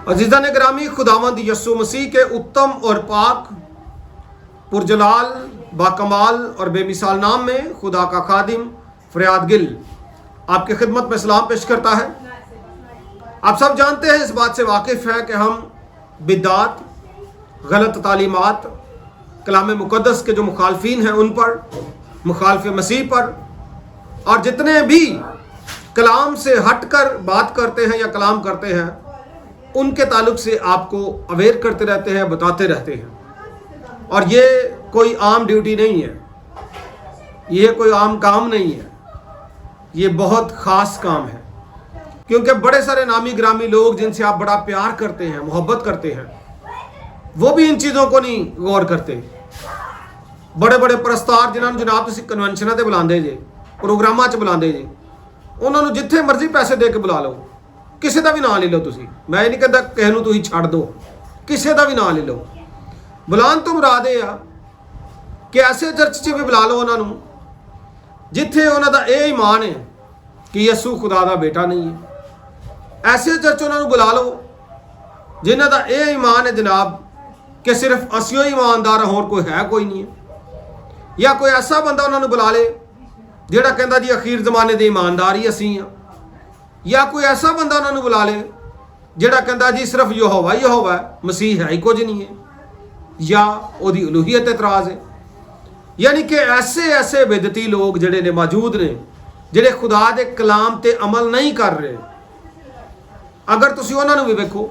अजीज़ान ग्रामी, खुदावंद यस्सु मसीह के उत्तम और पाक पुरजलाल बाकमाल और बेमिसाल नाम में खुदा का खादिम फरियाद गिल आपकी खिदमत में सलाम पेश करता है। आप सब जानते हैं, इस बात से वाकिफ़ हैं कि हम बिदात, गलत तालीमात, कलाम मुक़द्दस के जो मुखालफीन हैं उन पर, मुखालफ मसीह पर, और जितने भी कलाम से हट कर बात करते हैं या कलाम करते हैं उनके ताल्लुक से आपको अवेयर करते रहते हैं, बताते रहते हैं। और ये कोई आम ड्यूटी नहीं है, ये कोई आम काम नहीं है, ये बहुत ख़ास काम है, क्योंकि बड़े सारे नामी ग्रामी लोग जिनसे आप बड़ा प्यार करते हैं, मोहब्बत करते हैं, वो भी इन चीज़ों को नहीं गौर करते। बड़े बड़े प्रस्तार जिन्होंने जनाब तुसी कन्वेंशनां ते बुलाते जे, प्रोग्रामां च बुलाते जे, उन्होंने जिथे मर्जी पैसे दे के बुला लो, किसी का भी नाम ले लो तुसी। मैं नहीं कहता किसी नूं तुसीं छड्ड दो, किसी का भी नाम ले लो। बुलान तो मुराद ये आ कि ऐसे चर्च च भी बुला लो उन्होंने जिथे उन्होंने ये ईमान है कि यस्सु खुदा का बेटा नहीं है। ऐसे चर्च उन्होंने बुला लो जिन्हों का ये ईमान है जनाब कि सिर्फ असियों ईमानदार, होर कोई है कोई नहीं है। या कोई ऐसा बंदा उन्होंने बुला ले जिहड़ा कहंदा जी अखीर जमाने के ईमानदार ही असी हाँ। या कोई ऐसा बंदा उन्होंने बुला ले जिहड़ा कहंदा जी सिर्फ यहोवा ही यहोवा है, मसीह है ही कुछ नहीं है, या उहदी उलूहियत इतराज़ है। यानी कि ऐसे ऐसे बिदती लोग जिहड़े ने मौजूद ने, जिहड़े खुदा दे कलाम ते अमल नहीं कर रहे। अगर तुसीं उन्होंने भी वेखो,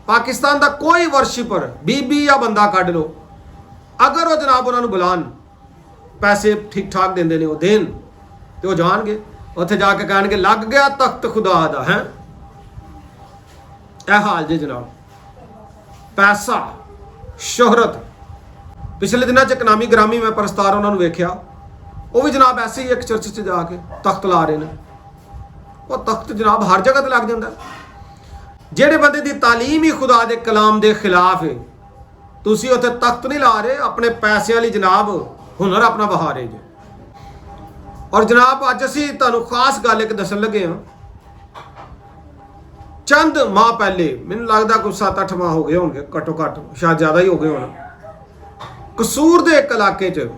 पाकिस्तान का कोई वर्शिपर बीबी या बंदा कढ लो, अगर वो जनाब उन्होंने बुलान, पैसे ठीक ठाक देंदे ने, वो देन तो वो जाणगे, उत्थे जाके कहणगे लग गया तख्त खुदा दा है। यह हाल जे जनाब, पैसा, शोहरत। पिछले दिनों च नामी ग्रामी मैं परस्तार उन्होंने वेख्या, वो भी जनाब ऐसे ही एक चर्च च जाके तख्त ला रहे हैं। वो तख्त जनाब हर जगह ते लग जाता है। जेड़े बंदे दी तालीम ही खुदा दे कलाम दे खिलाफ है, तुसी उत्थे तख्त नहीं ला रहे, अपने पैसे वाली जनाब हुनर अपना बहा रहे जे। और जनाब अज असी तुहानू खास गल एक दसन लगे हाँ। चंद माह पहले, मैनू लगता कुछ 7-8 माह हो गए होंगे, घट्टो घट्ट शायद ज़्यादा ही हो गए होना, कसूर दे एक इलाके च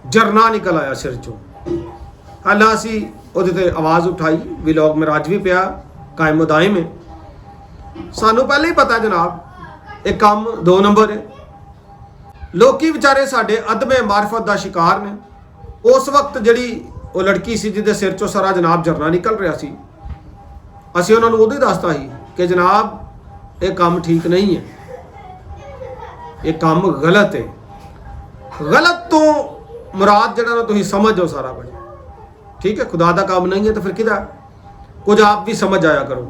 झरना निकल आया सिर चों। हालां असी उहदे ते आवाज़ उठाई, विलॉग में अज भी पिया कायम दायम है। सानू पहले ही पता जनाब एक काम 2 नंबर है। लोकी बेचारे साडे अदमे मार्फत का शिकार ने। उस वक्त जिहड़ी वो लड़की सी जिहदे सिर चों सारा जनाब झरना निकल रहा सी, असीं उन्हां नूं उदों ही दसता ही कि जनाब ये काम ठीक नहीं है, ये काम गलत है। गलत तो मुराद जिहड़ा ना तुसीं समझो सारा कुछ ठीक है, खुदा दा काम नहीं है तो फिर किहदा, कुछ आप भी समझ आया करो।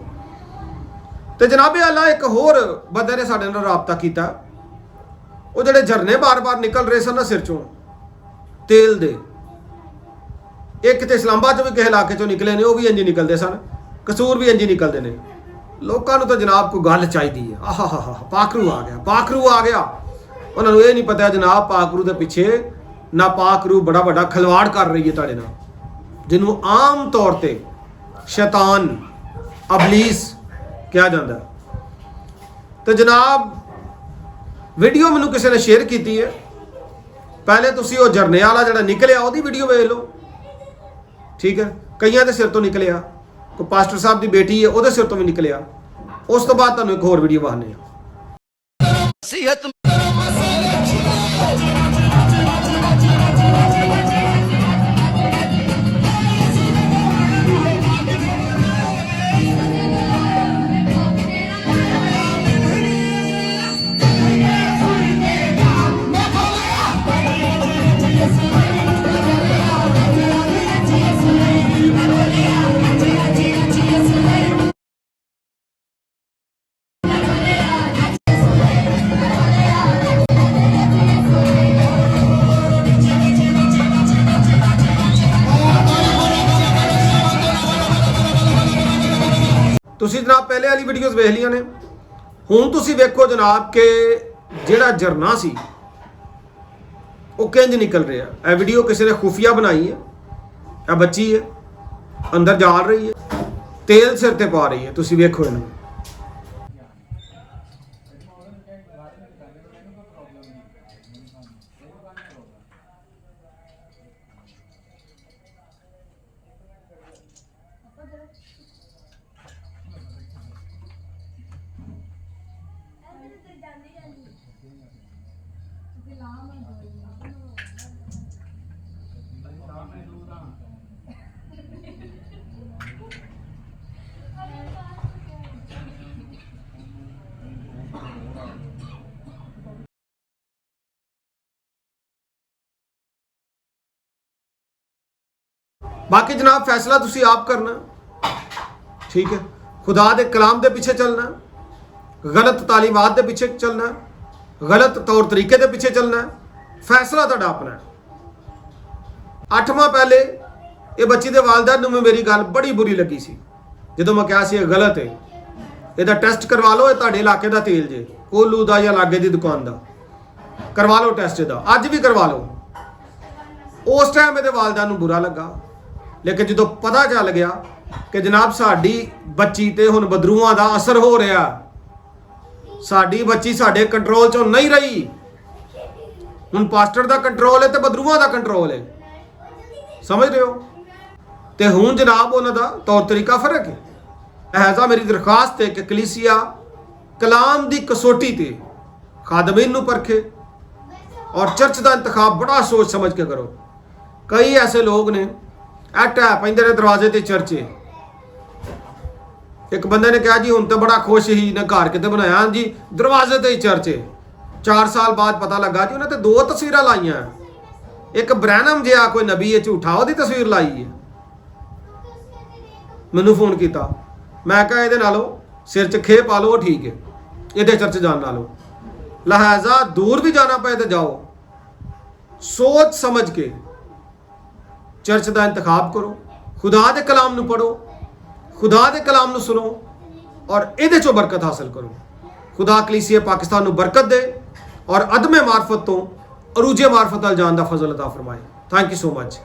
तो जनाबे अल्लाह एक होर बंदे ने साडे नाल राबता कीता। वो जिहड़े झरने बार बार निकल रहे सन ना सिर चों तेल दे, एक तो इस्लामाबाद भी किसी इलाके चों निकले ने, वो भी इंज निकलते सन, कसूर भी इंज निकलते हैं। लोगों को तो जनाब कोई गल चाहिए, आहा हा हा पाखरू आ गया, पाखरू आ गया। उन्होंने ये नहीं पता जनाब पाखरू के पिछे ना पाखरू बड़ा बड़ा खिलवाड़ कर रही है तुहाडे नाल, जिन्हों आम तौर पर शैतान, अबलीस कहा जाता है। तो जनाब वीडियो मैनू किसी ने शेयर की है। पहले तुसी वो झरने वाला जो निकलिया वो वीडियो वेख लो, ठीक है, कईयां दे सिर तो निकलिया, कोई पास्टर साहब की बेटी है वो सिर तो भी निकलिया। उस तो बाद तुहानू एक होर वीडियो बहाने तुसी जनाब पहले वाली वीडियोज़ वेख लिया ने। हुण तुसी वेखो जनाब के जिहड़ा झरना सी वो किंज निकल रहा है। यह वीडियो किसी ने खुफिया बनाई है। यह बच्ची है अंदर जा रही है, तेल सिर ते पा रही है, तुसी वेखो इन्हूं। बाकी जनाब फैसला तुसी आप करना, ठीक है। खुदा दे कलाम दे पीछे चलना, गलत तालीमात दे पीछे चलना, गलत तौर तरीके दे पीछे चलना, फैसला तुहाडा अपना है। 8वां पहले ये बच्ची दे वालदैन नूं मेरी गल बड़ी बुरी लगी सी जदों मैं कहा सी ये गलत है, ਇਹਦਾ ਟੈਸਟ ਕਰਵਾ ਲਓ, ਇਹ ਤੁਹਾਡੇ ਇਲਾਕੇ ਦਾ ਤੇਲ ਜੇ, ਕੋਲੂ ਦਾ ਜਾਂ ਲਾਗੇ ਦੀ ਦੁਕਾਨ ਦਾ, ਕਰਵਾ ਲਓ ਟੈਸਟ ਇਹਦਾ, ਅੱਜ ਵੀ ਕਰਵਾ ਲਓ। ਉਸ ਟਾਈਮ ਇਹਦੇ ਵਾਲਦਾਂ ਨੂੰ ਬੁਰਾ ਲੱਗਾ, ਲੇਕਿਨ ਜਦੋਂ ਪਤਾ ਚੱਲ ਗਿਆ ਕਿ ਜਨਾਬ ਸਾਡੀ ਬੱਚੀ ਤੇ ਹੁਣ ਬਦਰੂਆਂ ਦਾ ਅਸਰ ਹੋ ਰਿਹਾ, ਸਾਡੀ ਬੱਚੀ ਸਾਡੇ ਕੰਟਰੋਲ ਚੋਂ ਨਹੀਂ ਰਹੀ, ਹੁਣ ਪਾਸਟਰ ਦਾ ਕੰਟਰੋਲ ਹੈ ਤੇ ਬਦਰੂਆਂ ਦਾ ਕੰਟਰੋਲ ਹੈ, ਸਮਝ ਰਹੇ ਹੋ। ਤੇ ਹੁਣ ਜਨਾਬ ਉਹਨਾਂ ਦਾ ਤੌਰ ਤਰੀਕਾ ਫਰਕ ਹੈ। लिहाजा मेरी दरखास्त है कि कलीसिया कलाम दी कसोटी ते खादमीन नूं परखे और चर्च का इंतखाब बड़ा सोच समझ के करो। कई ऐसे लोग ने एट है पैंदे ने दरवाजे ते चर्च है। एक बंदे ने कहा जी हुण तो बड़ा खुश ही ने घर किते बनाया जी दरवाजे ते ही चर्च है। 4 साल बाद पता लगा जी उन्हें तो 2 तस्वीरां लाइया, एक ब्रैनम जिहा कोई नबी है झूठा ਉਹਦੀ तस्वीर लाई है। मैनू फोन किया, मैं कहा ये नालों सिर च खे पा लो ठीक है, ये चर्च जान नालों। लिहाजा दूर भी जाना पे तो जाओ, सोच समझ के चर्च का इंतखाब करो, खुदा के कलाम नूं पढ़ो, खुदा के कलाम नूं सुनो और ये चो बरकत हासिल करो। खुदा कलीसिया पाकिस्तान नूं बरकत दे और अदमे मार्फत तो अरूजे मार्फत अल जान दा फजल अता फरमाए। Thank you so much.